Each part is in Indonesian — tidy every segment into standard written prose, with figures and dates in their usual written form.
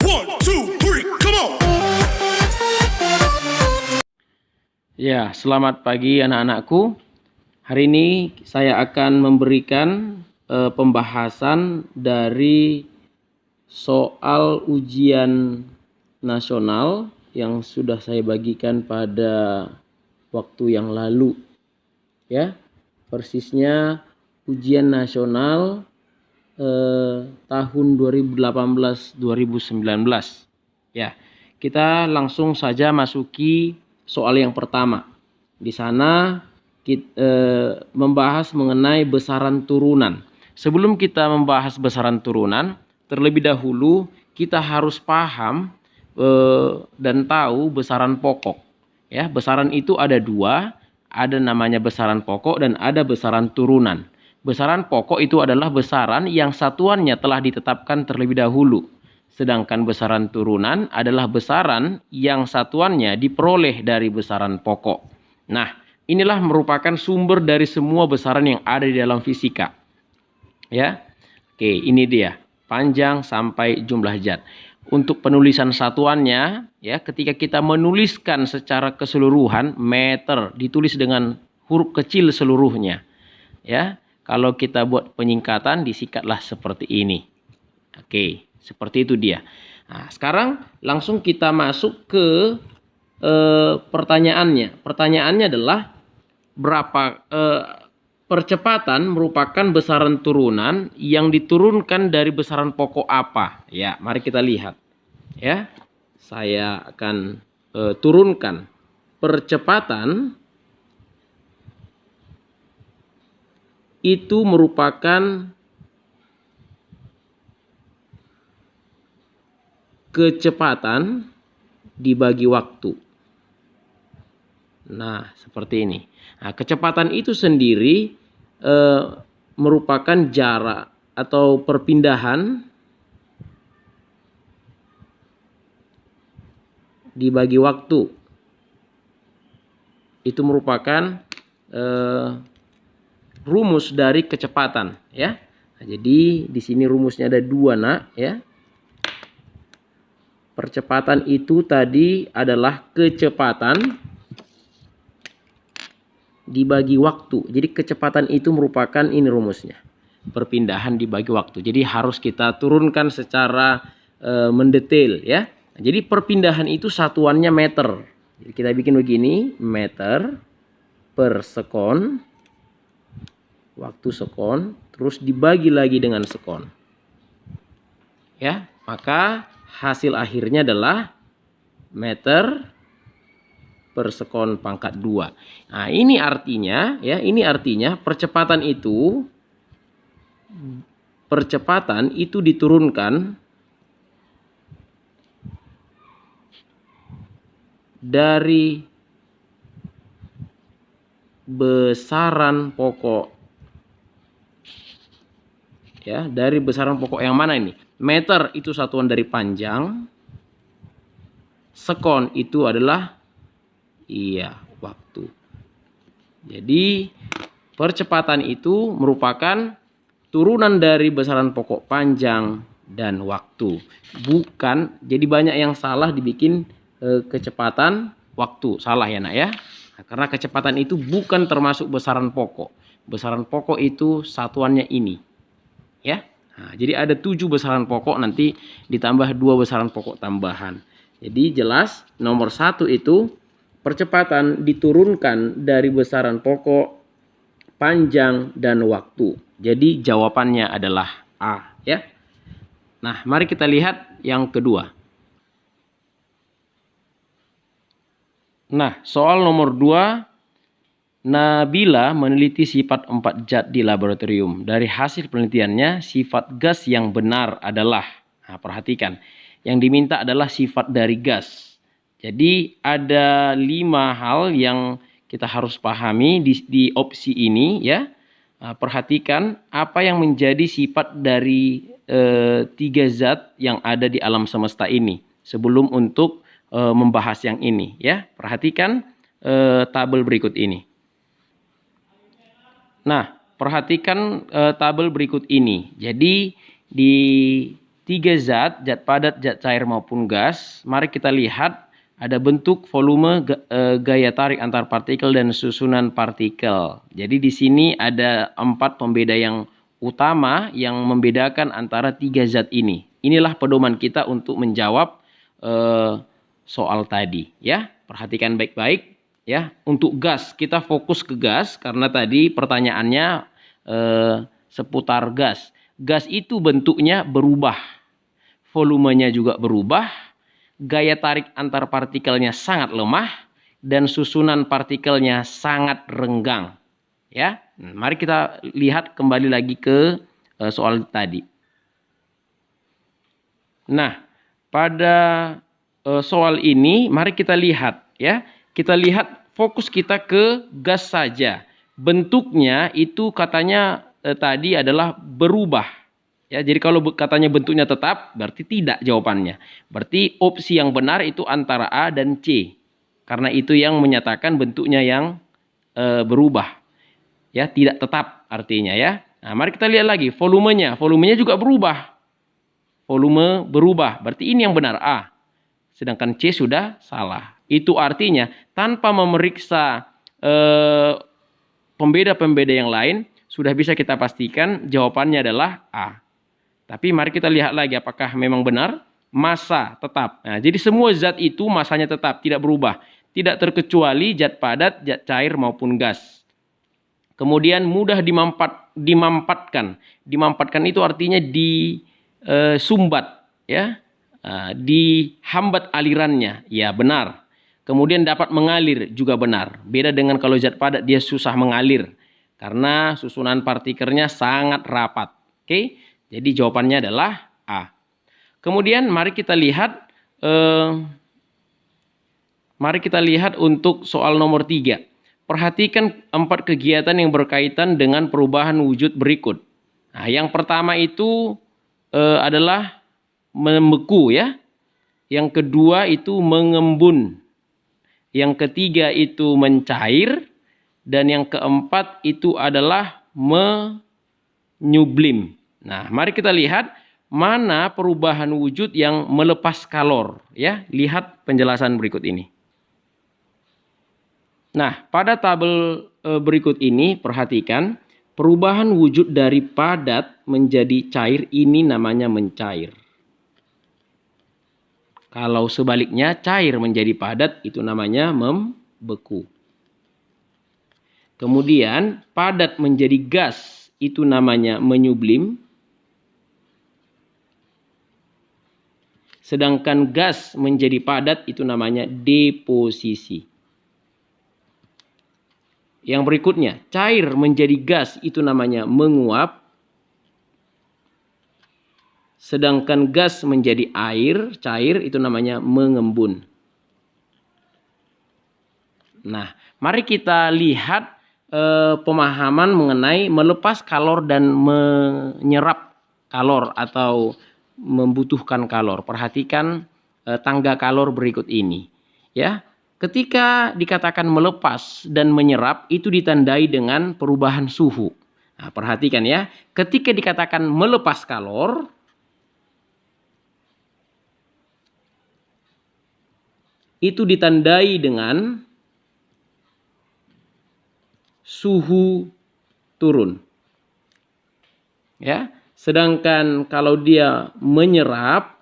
1, 2, 3, come on. Ya, selamat pagi anak-anakku. Hari ini saya akan memberikan pembahasan dari soal ujian nasional yang sudah saya bagikan pada waktu yang lalu. Ya, persisnya ujian nasional tahun 2018-2019. Ya, kita langsung saja masuki soal yang pertama. Di sana kita membahas mengenai besaran turunan. Sebelum kita membahas besaran turunan, terlebih dahulu kita harus paham dan tahu besaran pokok. Ya, besaran itu ada dua, ada namanya besaran pokok dan ada besaran turunan. Besaran pokok itu adalah besaran yang satuannya telah ditetapkan terlebih dahulu. Sedangkan besaran turunan adalah besaran yang satuannya diperoleh dari besaran pokok. Nah, inilah merupakan sumber dari semua besaran yang ada di dalam fisika. Ya, oke, ini dia panjang sampai jumlah zat. Untuk penulisan satuannya, ya, ketika kita menuliskan secara keseluruhan, meter ditulis dengan huruf kecil seluruhnya. Ya, kalau kita buat penyingkatan disikatlah seperti ini. Oke, seperti itu dia. Nah, sekarang langsung kita masuk ke pertanyaannya. Pertanyaannya adalah berapa percepatan merupakan besaran turunan yang diturunkan dari besaran pokok apa? Ya, mari kita lihat. Ya, saya akan turunkan percepatan itu merupakan kecepatan dibagi waktu. Nah, seperti ini. Nah, kecepatan itu sendiri merupakan jarak atau perpindahan dibagi waktu. Itu merupakan rumus dari kecepatan, ya. Nah, jadi di sini rumusnya ada dua, nak, ya. Percepatan itu tadi adalah kecepatan dibagi waktu. Jadi kecepatan itu merupakan ini rumusnya. Perpindahan dibagi waktu. Jadi harus kita turunkan secara mendetail, ya. Nah, jadi perpindahan itu satuannya meter. Jadi kita bikin begini, meter per sekon, waktu sekon, terus dibagi lagi dengan sekon. Ya, maka hasil akhirnya adalah meter per sekon pangkat 2. Nah, ini artinya, ya, ini artinya percepatan itu diturunkan dari besaran pokok. Ya, dari besaran pokok yang mana ini? Meter itu satuan dari panjang. Sekon itu adalah waktu. Jadi percepatan itu merupakan turunan dari besaran pokok panjang dan waktu. Bukan, jadi banyak yang salah dibikin kecepatan waktu. Salah ya, nak, ya. Nah, karena kecepatan itu bukan termasuk besaran pokok. Besaran pokok itu satuannya ini. Ya. Nah, jadi ada 7 besaran pokok, nanti ditambah 2 besaran pokok tambahan. Jadi jelas nomor 1 itu percepatan diturunkan dari besaran pokok, panjang, dan waktu. Jadi jawabannya adalah A, ya. Nah, mari kita lihat yang kedua. Nah, soal nomor 2. Nabila meneliti sifat 4 zat di laboratorium. Dari hasil penelitiannya, sifat gas yang benar adalah, nah, perhatikan, yang diminta adalah sifat dari gas. Jadi ada 5 hal yang kita harus pahami di opsi ini, ya. Nah, perhatikan apa yang menjadi sifat dari 3 zat yang ada di alam semesta ini sebelum untuk membahas yang ini, ya. Perhatikan tabel berikut ini. Nah, perhatikan tabel berikut ini. Jadi di tiga zat padat, zat cair maupun gas. Mari kita lihat ada bentuk, volume, gaya tarik antar partikel dan susunan partikel. Jadi di sini ada 4 pembeda yang utama yang membedakan antara tiga zat ini. Inilah pedoman kita untuk menjawab soal tadi, ya. Perhatikan baik-baik, ya. Untuk gas kita fokus ke gas karena tadi pertanyaannya seputar gas. Gas itu bentuknya berubah, volumenya juga berubah, gaya tarik antar partikelnya sangat lemah, dan susunan partikelnya sangat renggang. Ya, mari kita lihat kembali lagi ke soal tadi. Nah, pada soal ini mari kita lihat, ya. Kita lihat fokus kita ke gas saja. Bentuknya itu katanya tadi adalah berubah. Ya, jadi kalau katanya bentuknya tetap, berarti tidak jawabannya. Berarti opsi yang benar itu antara A dan C. Karena itu yang menyatakan bentuknya yang berubah. Ya, tidak tetap artinya, ya. Nah, mari kita lihat lagi volumenya. Volumenya juga berubah. Volume berubah. Berarti ini yang benar, A. Sedangkan C sudah salah. Itu artinya tanpa memeriksa pembeda-pembeda yang lain, sudah bisa kita pastikan jawabannya adalah A. Tapi mari kita lihat lagi apakah memang benar. Massa tetap. Nah, jadi semua zat itu massanya tetap, tidak berubah. Tidak terkecuali zat padat, zat cair maupun gas. Kemudian mudah dimampatkan. Dimampatkan itu artinya disumbat, ya. Dihambat alirannya, ya benar. Kemudian dapat mengalir, juga benar. Beda dengan kalau zat padat, dia susah mengalir karena susunan partikelnya sangat rapat. Oke, jadi jawabannya adalah A. Kemudian mari kita lihat untuk soal nomor 3. Perhatikan 4 kegiatan yang berkaitan dengan perubahan wujud berikut. Nah, yang pertama itu adalah membeku, ya. Yang kedua itu mengembun. Yang ketiga itu mencair. Dan yang keempat itu adalah menyublim. Nah, mari kita lihat mana perubahan wujud yang melepas kalor, ya. Lihat penjelasan berikut ini. Nah, pada tabel berikut ini perhatikan perubahan wujud dari padat menjadi cair ini namanya mencair. Kalau sebaliknya cair menjadi padat itu namanya membeku. Kemudian padat menjadi gas itu namanya menyublim. Sedangkan gas menjadi padat itu namanya deposisi. Yang berikutnya, cair menjadi gas itu namanya menguap. Sedangkan gas menjadi air, cair itu namanya mengembun. Nah, mari kita lihat pemahaman mengenai melepas kalor dan menyerap kalor atau membutuhkan kalor. Perhatikan tangga kalor berikut ini, ya. Ketika dikatakan melepas dan menyerap itu ditandai dengan perubahan suhu. Nah, perhatikan, ya. Ketika dikatakan melepas kalor itu ditandai dengan suhu turun. Ya, sedangkan kalau dia menyerap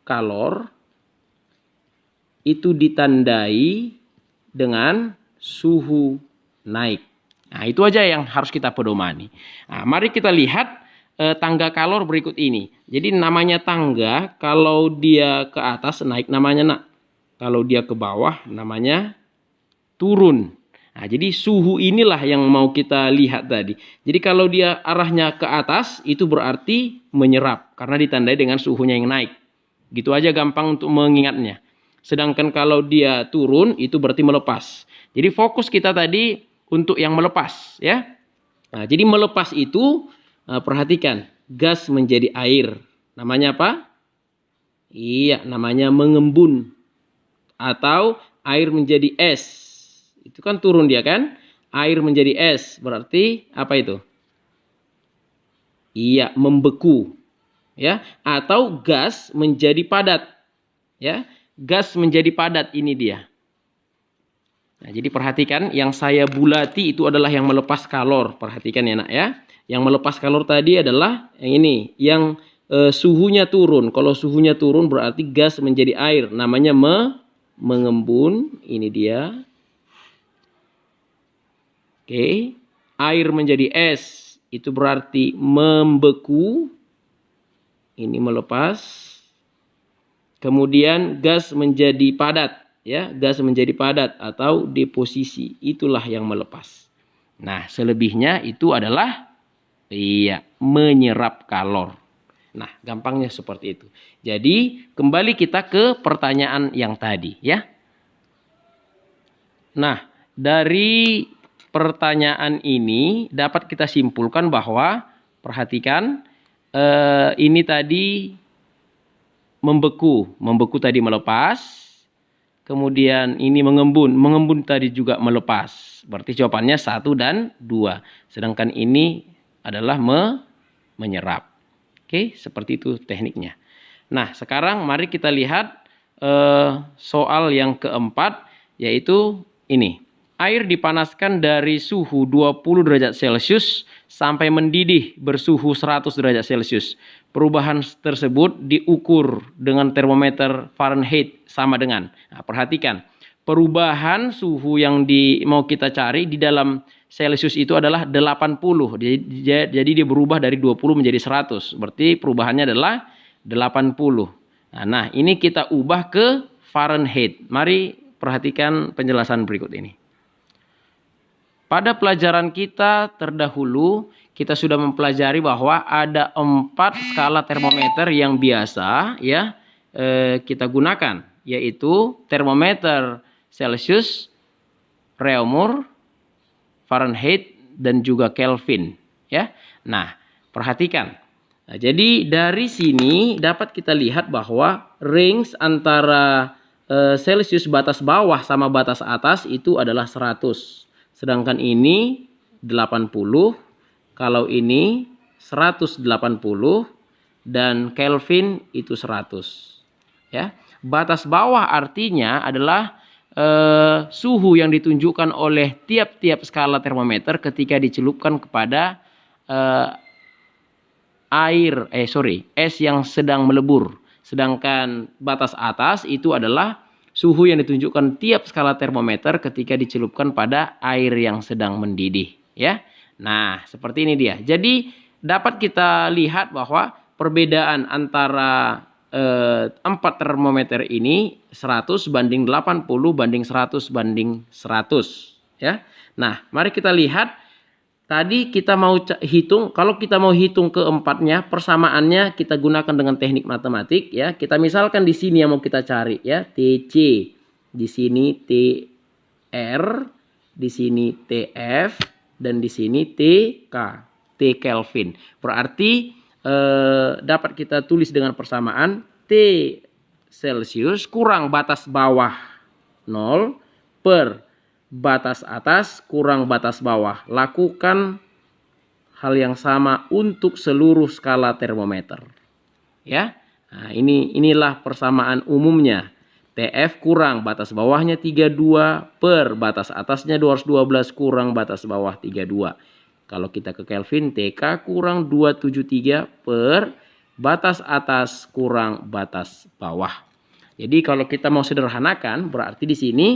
kalor itu ditandai dengan suhu naik. Nah, itu aja yang harus kita pedomani. Nah, mari kita lihat tangga kalor berikut ini. Jadi namanya tangga, kalau dia ke atas naik namanya nak. Kalau dia ke bawah namanya turun. Nah, jadi suhu inilah yang mau kita lihat tadi. Jadi kalau dia arahnya ke atas itu berarti menyerap karena ditandai dengan suhunya yang naik. Gitu aja gampang untuk mengingatnya. Sedangkan kalau dia turun itu berarti melepas. Jadi fokus kita tadi untuk yang melepas, ya. Nah, jadi melepas itu perhatikan, gas menjadi air. Namanya apa? Iya, namanya mengembun. Atau air menjadi es. Itu kan turun dia kan? Air menjadi es. Berarti apa itu? Iya, membeku. ya, atau gas menjadi padat, ya. Gas menjadi padat, ini dia. Nah, jadi perhatikan, yang saya bulati itu adalah yang melepas kalor. Perhatikan ya nak ya. Yang melepas kalor tadi adalah yang ini, yang suhunya turun. Kalau suhunya turun berarti gas menjadi air. Namanya mengembun. Ini dia. Oke. Air menjadi es. Itu berarti membeku. Ini melepas. Kemudian gas menjadi padat. Ya, gas menjadi padat atau deposisi, itulah yang melepas. Nah, selebihnya itu adalah menyerap kalor. Nah, gampangnya seperti itu. Jadi, kembali kita ke pertanyaan yang tadi, ya. Nah, dari pertanyaan ini dapat kita simpulkan bahwa, perhatikan, ini tadi membeku tadi melepas. Kemudian ini mengembun tadi juga melepas. Berarti jawabannya 1 dan 2. Sedangkan ini adalah menyerap. Oke, seperti itu tekniknya. Nah, sekarang mari kita lihat soal yang keempat, yaitu ini. Air dipanaskan dari suhu 20 derajat Celcius sampai mendidih bersuhu 100 derajat Celcius. Perubahan tersebut diukur dengan termometer Fahrenheit sama dengan. Nah, perhatikan, perubahan suhu yang mau kita cari di dalam Celcius itu adalah 80. Jadi dia berubah dari 20 menjadi 100. Berarti perubahannya adalah 80. Nah, ini kita ubah ke Fahrenheit. Mari perhatikan penjelasan berikut ini. Pada pelajaran kita terdahulu, kita sudah mempelajari bahwa ada 4 skala termometer yang biasa ya kita gunakan, yaitu termometer Celcius, Reaumur, Fahrenheit, dan juga Kelvin. Ya, nah perhatikan. Nah, jadi dari sini dapat kita lihat bahwa range antara Celcius batas bawah sama batas atas itu adalah 100. Sedangkan ini 80, kalau ini 180, dan Kelvin itu 100. Ya, batas bawah artinya adalah suhu yang ditunjukkan oleh tiap-tiap skala termometer ketika dicelupkan kepada es yang sedang melebur. Sedangkan batas atas itu adalah suhu yang ditunjukkan tiap skala termometer ketika dicelupkan pada air yang sedang mendidih, ya. Nah, seperti ini dia. Jadi dapat kita lihat bahwa perbedaan antara 4 termometer ini 100 banding 80 banding 100 banding 100, ya. Nah, mari kita lihat. Tadi kita mau hitung, kalau kita mau hitung keempatnya, persamaannya kita gunakan dengan teknik matematik ya. Kita misalkan di sini yang mau kita cari ya, TC, di sini TR, di sini TF, dan di sini TK, T Kelvin. Berarti dapat kita tulis dengan persamaan T Celcius kurang batas bawah 0 per batas atas kurang batas bawah. Lakukan hal yang sama untuk seluruh skala termometer. Ya. Nah, inilah persamaan umumnya. TF kurang batas bawahnya 32 per batas atasnya 212 kurang batas bawah 32. Kalau kita ke Kelvin, TK kurang 273 per batas atas kurang batas bawah. Jadi kalau kita mau sederhanakan, berarti di sini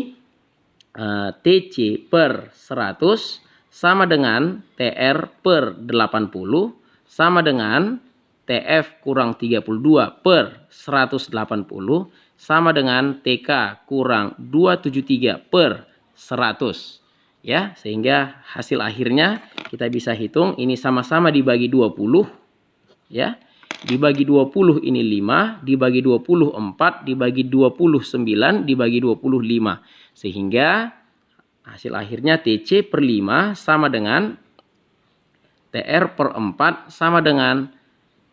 TC per 100 sama dengan TR per 80 sama dengan TF kurang 32 per 180 sama dengan TK kurang 273 per 100. Ya, sehingga hasil akhirnya kita bisa hitung ini sama-sama dibagi 20 ya. Dibagi 20 ini 5, dibagi 20 4, dibagi 20 9, dibagi 20 5. Sehingga hasil akhirnya TC per 5 sama dengan TR per 4 sama dengan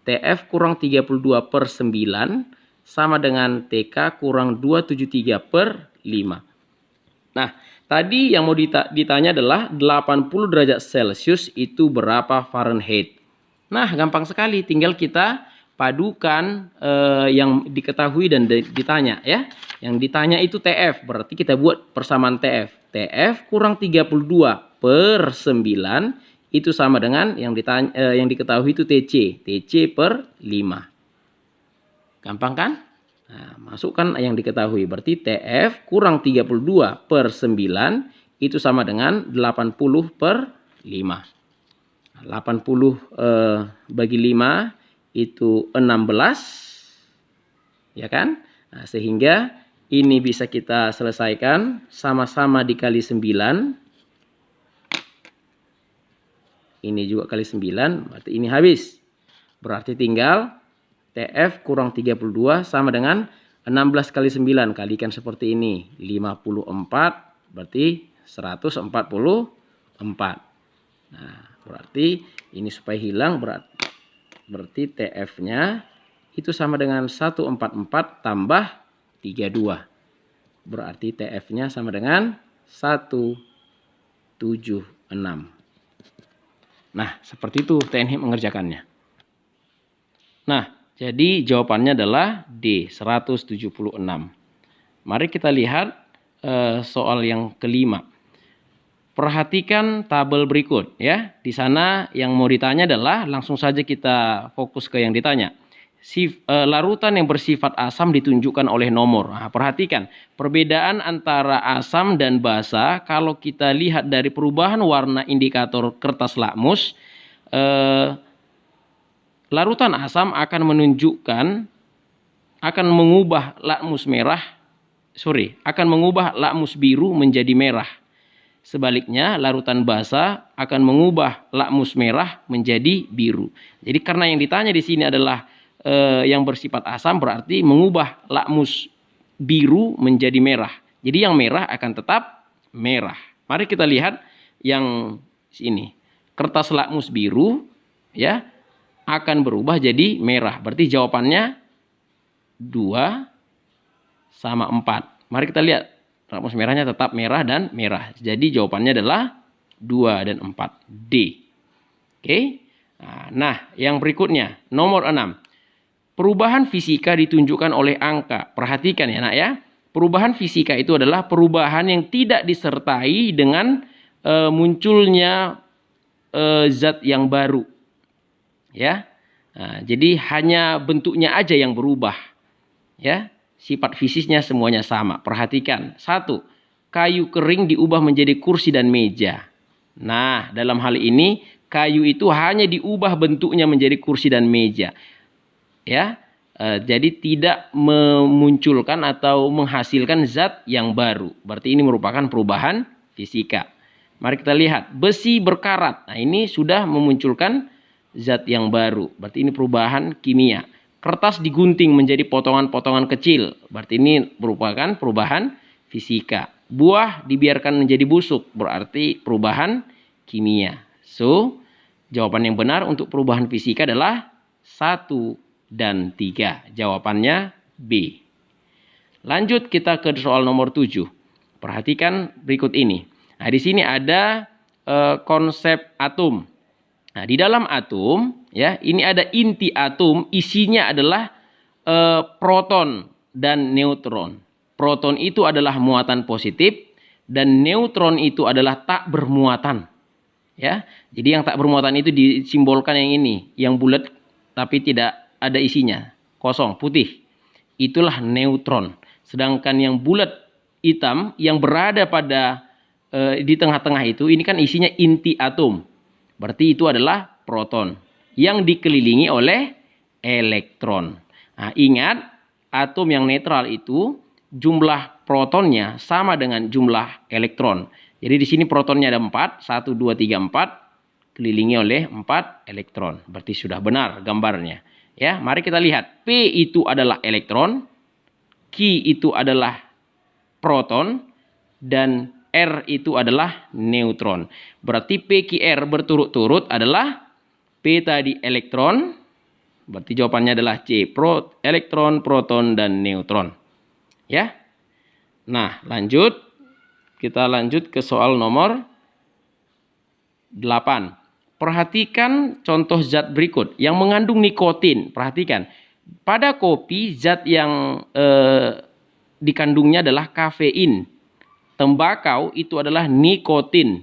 TF kurang 32 per 9 sama dengan TK kurang 273 per 5. Nah, tadi yang mau ditanya adalah 80 derajat Celcius itu berapa Fahrenheit. Nah, gampang sekali, tinggal kita padukan yang diketahui dan ditanya ya. Yang ditanya itu TF, berarti kita buat persamaan TF. TF kurang 32 per 9 itu sama dengan yang diketahui itu TC. TC per 5. Gampang kan? Nah, masukkan yang diketahui. Berarti TF kurang 32 per 9 itu sama dengan 80 per 5. 80 bagi 5 itu 16. Ya kan? Nah, sehingga ini bisa kita selesaikan sama-sama dikali 9. Ini juga kali 9, berarti ini habis. Berarti tinggal TF kurang 32 sama dengan 16 kali 9. Kalikan seperti ini. 54 berarti 144. Nah, berarti ini supaya hilang berarti TF-nya itu sama dengan 144 tambah 32. Berarti TF-nya sama dengan 176. Nah, seperti itu teknik mengerjakannya. Nah, jadi jawabannya adalah D, 176. Mari kita lihat soal yang kelima. Perhatikan tabel berikut ya. Di sana yang mau ditanya adalah langsung saja kita fokus ke yang ditanya. Larutan yang bersifat asam ditunjukkan oleh nomor. Nah, perhatikan perbedaan antara asam dan basa. Kalau kita lihat dari perubahan warna indikator kertas lakmus, larutan asam akan mengubah lakmus biru menjadi merah. Sebaliknya, larutan basa akan mengubah lakmus merah menjadi biru. Jadi karena yang ditanya di sini adalah yang bersifat asam, berarti mengubah lakmus biru menjadi merah. Jadi yang merah akan tetap merah. Mari kita lihat yang sini. Kertas lakmus biru ya akan berubah jadi merah. Berarti jawabannya 2 sama 4. Mari kita lihat. Lakmus merahnya tetap merah dan merah. Jadi jawabannya adalah 2 dan 4. D. Oke. Nah, yang berikutnya. Nomor 6. Perubahan fisika ditunjukkan oleh angka. Perhatikan ya nak ya. Perubahan fisika itu adalah perubahan yang tidak disertai dengan munculnya zat yang baru. Ya. Jadi hanya bentuknya aja yang berubah. Ya. Sifat fisiknya semuanya sama. Perhatikan. 1. Kayu kering diubah menjadi kursi dan meja. Nah, dalam hal ini kayu itu hanya diubah bentuknya menjadi kursi dan meja. Ya. Jadi tidak memunculkan atau menghasilkan zat yang baru. Berarti ini merupakan perubahan fisika. Mari kita lihat. Besi berkarat. Nah, ini sudah memunculkan zat yang baru. Berarti ini perubahan kimia. Kertas digunting menjadi potongan-potongan kecil. Berarti ini merupakan perubahan fisika. Buah dibiarkan menjadi busuk. Berarti perubahan kimia. So, jawaban yang benar untuk perubahan fisika adalah 1 dan 3. Jawabannya B. Lanjut kita ke soal nomor 7. Perhatikan berikut ini. Nah, di sini ada konsep atom. Nah, di dalam atom, ya, ini ada inti atom, isinya adalah proton dan neutron. Proton itu adalah muatan positif dan neutron itu adalah tak bermuatan. Ya, jadi yang tak bermuatan itu disimbolkan yang ini, yang bulat tapi tidak ada isinya, kosong, putih. Itulah neutron. Sedangkan yang bulat hitam yang berada pada di tengah-tengah itu, ini kan isinya inti atom. Berarti itu adalah proton yang dikelilingi oleh elektron. Nah, ingat, atom yang netral itu jumlah protonnya sama dengan jumlah elektron. Jadi di sini protonnya ada 4, 1, 2, 3, 4, dikelilingi oleh 4 elektron. Berarti sudah benar gambarnya. Ya, mari kita lihat. P itu adalah elektron, Q itu adalah proton, dan R itu adalah neutron. Berarti PQR berturut-turut adalah P tadi elektron. Berarti jawabannya adalah C. Elektron, proton, dan neutron. Ya. Nah, lanjut. Kita lanjut ke soal nomor 8. perhatikan contoh zat berikut yang mengandung nikotin. Perhatikan, pada kopi zat yang dikandungnya adalah kafein. Tembakau itu adalah nikotin.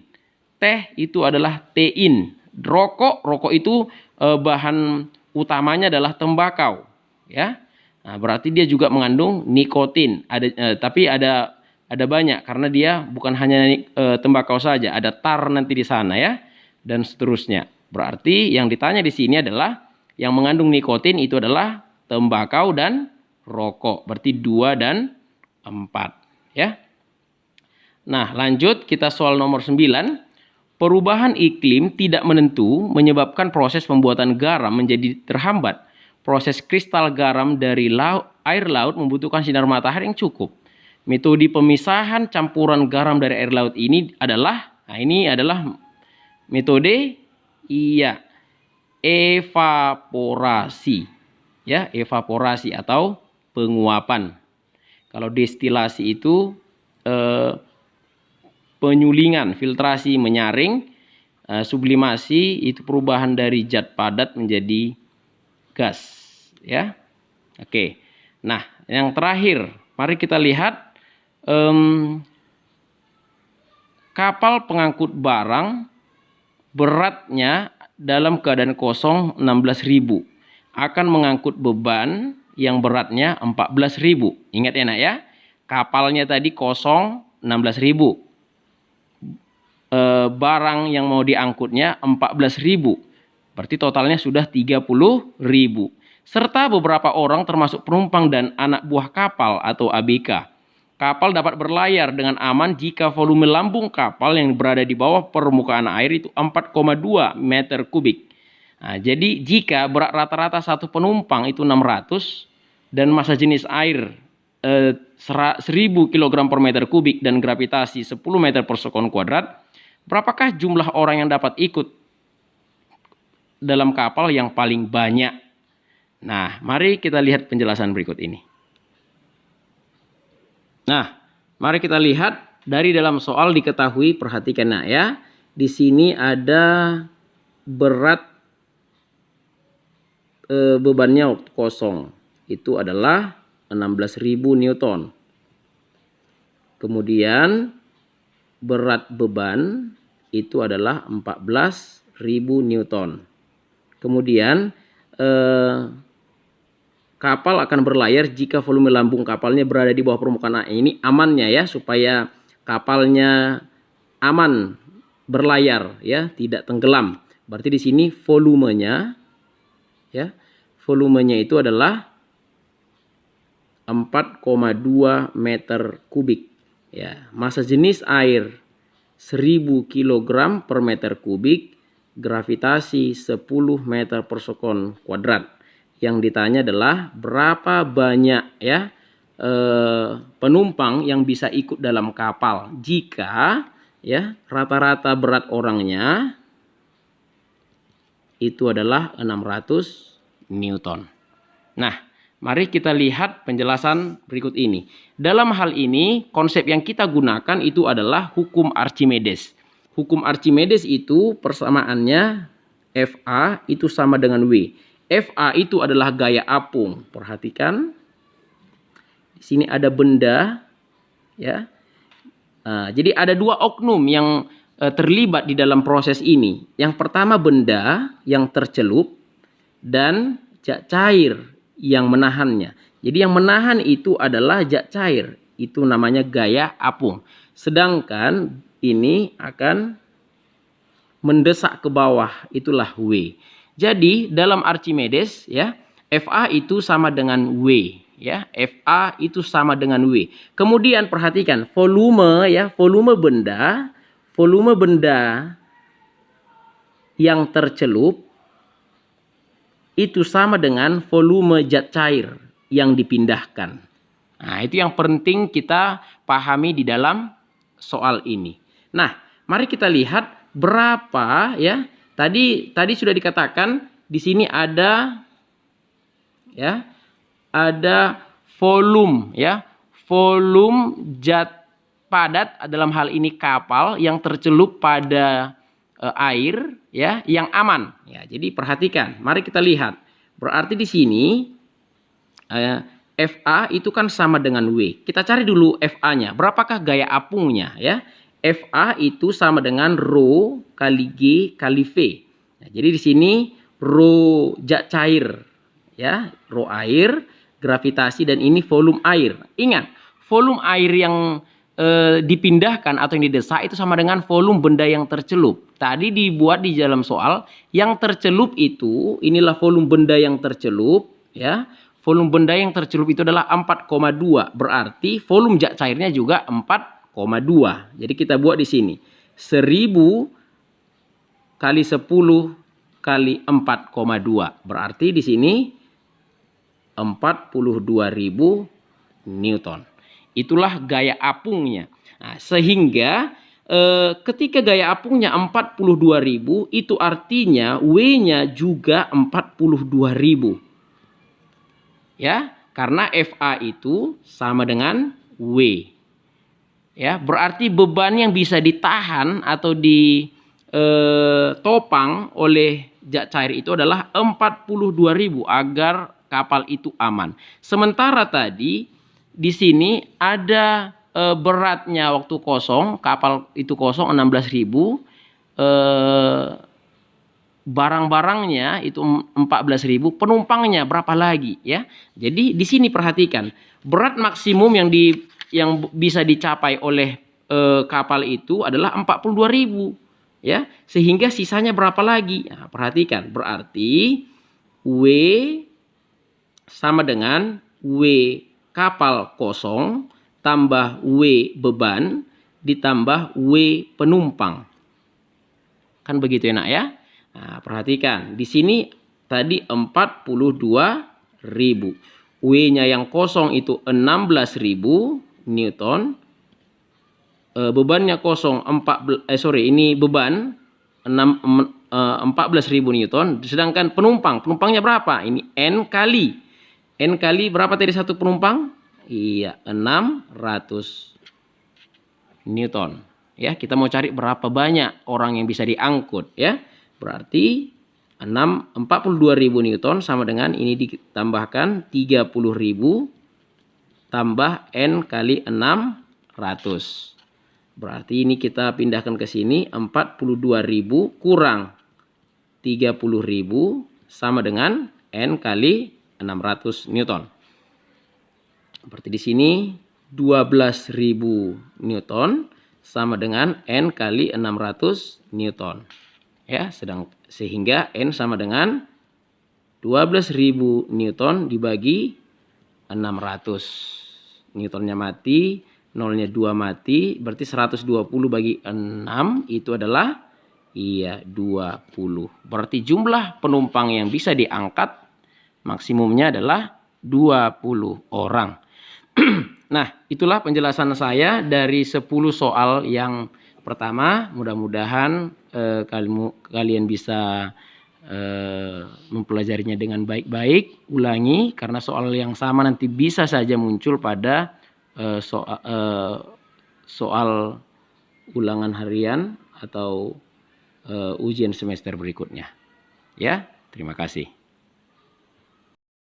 Teh itu adalah tein. Rokok itu bahan utamanya adalah tembakau. Ya, nah, berarti dia juga mengandung nikotin. Tapi ada banyak karena dia bukan hanya tembakau saja, ada tar nanti di sana ya, dan seterusnya. Berarti yang ditanya di sini adalah yang mengandung nikotin itu adalah tembakau dan rokok. Berarti 2 dan 4 ya. Nah, lanjut kita soal nomor 9. Perubahan iklim tidak menentu menyebabkan proses pembuatan garam menjadi terhambat. Proses kristal garam dari air laut membutuhkan sinar matahari yang cukup. Metode pemisahan campuran garam dari air laut ini adalah, metode evaporasi. Ya, evaporasi atau penguapan. Kalau destilasi itu penyulingan, filtrasi, menyaring. Sublimasi itu perubahan dari zat padat menjadi gas, ya. Oke. Nah, yang terakhir, mari kita lihat kapal pengangkut barang beratnya dalam keadaan kosong 16.000 akan mengangkut beban yang beratnya 14.000. Ingat ya nak ya, kapalnya tadi kosong 16.000. Barang yang mau diangkutnya 14.000. Berarti totalnya sudah 30.000. Serta beberapa orang termasuk penumpang dan anak buah kapal atau ABK. Kapal dapat berlayar dengan aman jika volume lambung kapal yang berada di bawah permukaan air itu 4,2 meter kubik. Nah, jadi jika berat rata-rata satu penumpang itu 600 dan massa jenis air 1000 kg per meter kubik dan gravitasi 10 meter per sekon kuadrat, berapakah jumlah orang yang dapat ikut dalam kapal yang paling banyak? Nah, mari kita lihat penjelasan berikut ini. Nah, mari kita lihat dari dalam soal diketahui, perhatikan nak ya. Di sini ada berat bebannya waktu kosong. Itu adalah 16.000 Newton. Kemudian berat beban itu adalah 14.000 Newton. Kemudian kapal akan berlayar jika volume lambung kapalnya berada di bawah permukaan air. Ini amannya ya, supaya kapalnya aman berlayar ya, tidak tenggelam. Berarti di sini volumenya ya, volumenya itu adalah 4,2 meter kubik ya. Massa jenis air 1000 kg per meter kubik, gravitasi 10 meter per sekon kuadrat. Yang ditanya adalah berapa banyak ya penumpang yang bisa ikut dalam kapal jika ya rata-rata berat orangnya itu adalah 600 Newton. Nah, mari kita lihat penjelasan berikut ini. Dalam hal ini konsep yang kita gunakan itu adalah hukum Archimedes. Hukum Archimedes itu persamaannya Fa itu sama dengan W. Fa itu adalah gaya apung. Perhatikan. Di sini ada benda ya. Nah, jadi ada dua oknum yang terlibat di dalam proses ini. Yang pertama benda yang tercelup dan zat cair yang menahannya. Jadi yang menahan itu adalah zat cair. Itu namanya gaya apung. Sedangkan ini akan mendesak ke bawah. Itulah W. Jadi dalam Archimedes ya, Fa itu sama dengan W ya. Fa itu sama dengan W. Kemudian perhatikan volume ya, volume benda yang tercelup itu sama dengan volume zat cair yang dipindahkan. Nah, itu yang penting kita pahami di dalam soal ini. Nah, mari kita lihat berapa ya. Tadi sudah dikatakan di sini ada ya, ada volume ya. Volume zat padat dalam hal ini kapal yang tercelup pada air ya yang aman. Ya, jadi perhatikan. Mari kita lihat. Berarti di sini FA itu kan sama dengan W. Kita cari dulu FA-nya. Berapakah gaya apungnya ya? FA itu sama dengan Rho kali G kali V. Nah, jadi di sini Rho zat cair ya, Rho air, gravitasi, dan ini volume air. Ingat, volume air yang dipindahkan atau yang didesak itu sama dengan volume benda yang tercelup. Tadi dibuat di dalam soal, yang tercelup itu, inilah volume benda yang tercelup ya. Volume benda yang tercelup itu adalah 4,2. Berarti volume zat cairnya juga 4,2. Jadi kita buat di sini 1000 kali 10 kali 4,2. Berarti di sini 42.000 Newton. Itulah gaya apungnya. Nah, sehingga ketika gaya apungnya 42.000, itu artinya W-nya juga 42.000. Ya, karena FA itu sama dengan W. Ya, berarti beban yang bisa ditahan atau ditopang oleh zat cair itu adalah 42.000 agar kapal itu aman. Sementara tadi di sini ada beratnya waktu kosong, kapal itu kosong 16.000, barang-barangnya itu 14.000, penumpangnya berapa lagi ya. Jadi di sini perhatikan, berat maksimum yang bisa dicapai oleh kapal itu adalah 42.000 ya, sehingga sisanya berapa lagi? Nah, perhatikan, berarti W sama dengan W kapal kosong tambah W beban ditambah W penumpang. Kan begitu enak ya? Nah, perhatikan, di sini tadi 42.000. W-nya yang kosong itu 16.000 Newton. Bebannya kosong ini beban 14.000 Newton. Sedangkan penumpangnya berapa? Ini N kali berapa tadi satu penumpang? Iya, 600 Newton. Ya, kita mau cari berapa banyak orang yang bisa diangkut ya. Berarti 42.000 Newton sama dengan ini ditambahkan 30.000 tambah N kali 600. Berarti ini kita pindahkan ke sini, 42.000 kurang 30.000 sama dengan N kali 600 Newton. Berarti di sini 12.000 Newton sama dengan N kali 600 Newton. Ya, sehingga N sama dengan 12.000 Newton dibagi 600. Newtonnya mati, nolnya 2 mati, berarti 120 bagi 6 itu adalah 20. Berarti jumlah penumpang yang bisa diangkat maksimumnya adalah 20 orang. Nah, itulah penjelasan saya dari 10 soal yang pertama. Mudah-mudahan kalian bisa mempelajarinya dengan baik-baik. Ulangi, karena soal yang sama nanti bisa saja muncul pada soal ulangan harian atau ujian semester berikutnya. Ya, terima kasih.